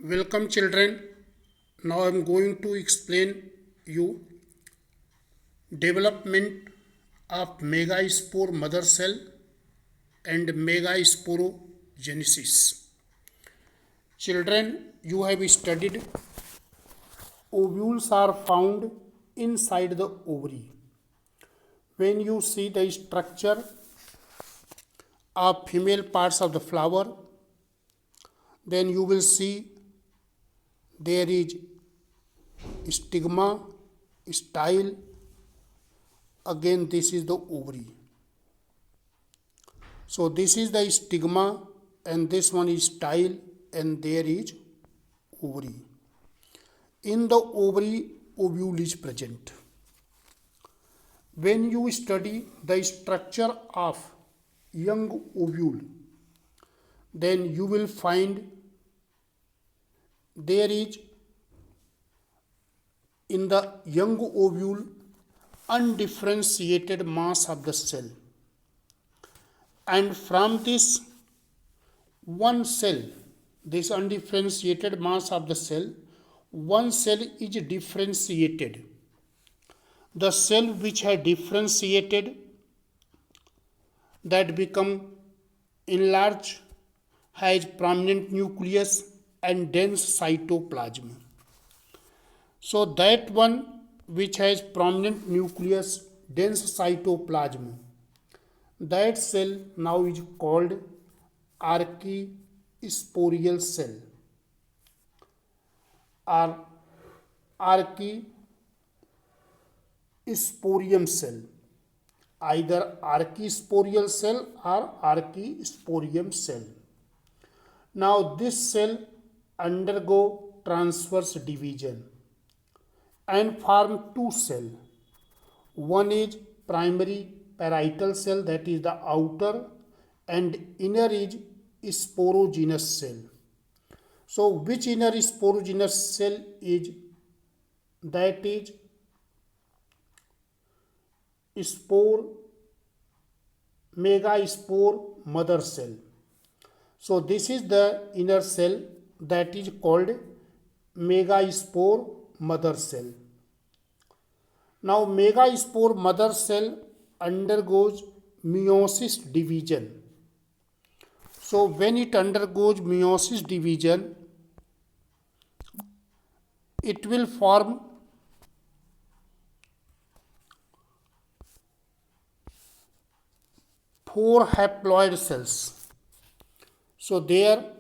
Welcome children. Now I am going to explain you development of megaspore mother cell and megasporogenesis. Children, you have studied ovules are found inside the ovary. When you see the structure of female parts of the flower, then you will see there is stigma, style. Again, this is the ovary. So this is the stigma and this one is style and there is ovary. In the ovary, ovule is present. When you study the structure of young ovule, then you will find there is in the young ovule undifferentiated mass of the cell, and from this one cell, this undifferentiated mass of the cell, one cell is differentiated. The cell which has differentiated, that become enlarged, has prominent nucleus and dense cytoplasm. So that one which has prominent nucleus, dense cytoplasm, that cell now is called archisporial cell or archisporium cell, either archisporial cell or archisporium cell. Now this cell undergo transverse division and form two cells. One is primary parietal cell, that is the outer, and inner is sporogenous cell. So which inner sporogenous cell is? That is megaspore mother cell. So this is the inner cell that is called megaspore mother cell. Now megaspore mother cell undergoes meiosis division. So when it undergoes meiosis division, it will form four haploid cells. So there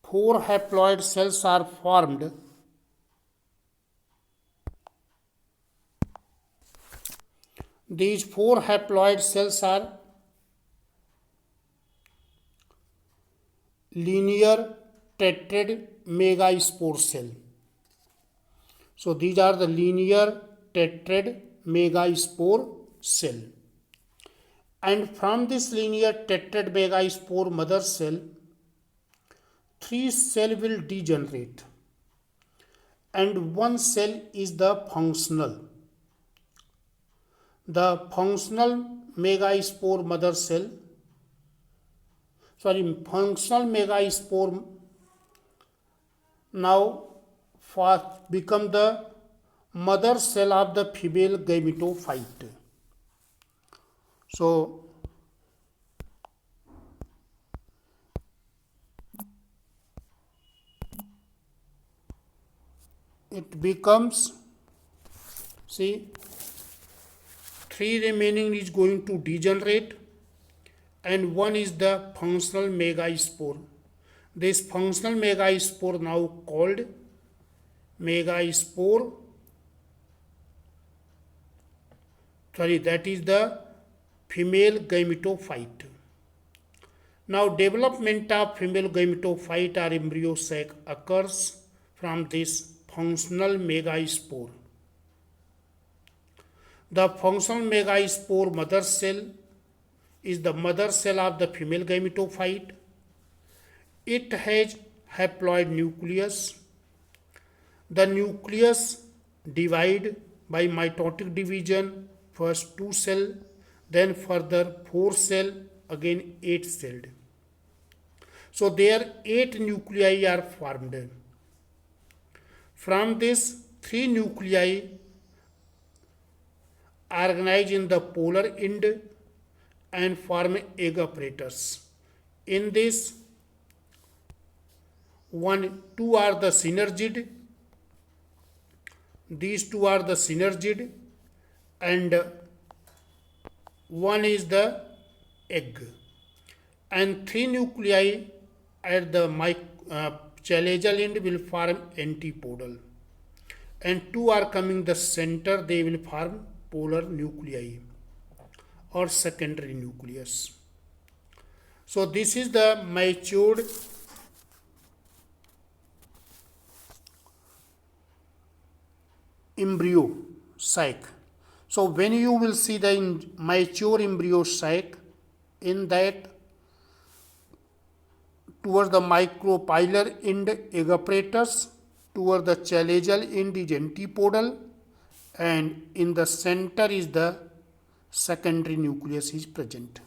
four haploid cells are formed. These four haploid cells are linear tetrad megaspore cell. So these are the linear tetrad megaspore cell. And from this linear tetrad megaspore mother cell, three cells will degenerate and one cell is the functional. The functional megaspore mother cell, functional megaspore now become the mother cell of the female gametophyte. So it becomes, see, three remaining is going to degenerate and one is the functional megaspore. This functional megaspore now called megaspore, that is the female gametophyte. Now development of female gametophyte or embryo sac occurs from this functional megaspore. The functional megaspore mother cell is the mother cell of the female gametophyte. It has haploid nucleus. The nucleus divide by mitotic division, first 2 cell, then further 4 cell, again 8 celled. So there 8 nuclei are formed. From this, 3 nuclei organize in the polar end and form egg apparatus. In this, two are the synergid. These two are the synergid, and one is the egg. And 3 nuclei at the chalazial end will form antipodal. And 2 are coming the center, they will form polar nuclei or secondary nucleus. So this is the matured embryo sac. So when you will see the mature embryo sac, in that towards the micropilar end egg apparatus, towards the chalazial end is antipodal, and in the center is the secondary nucleus is present.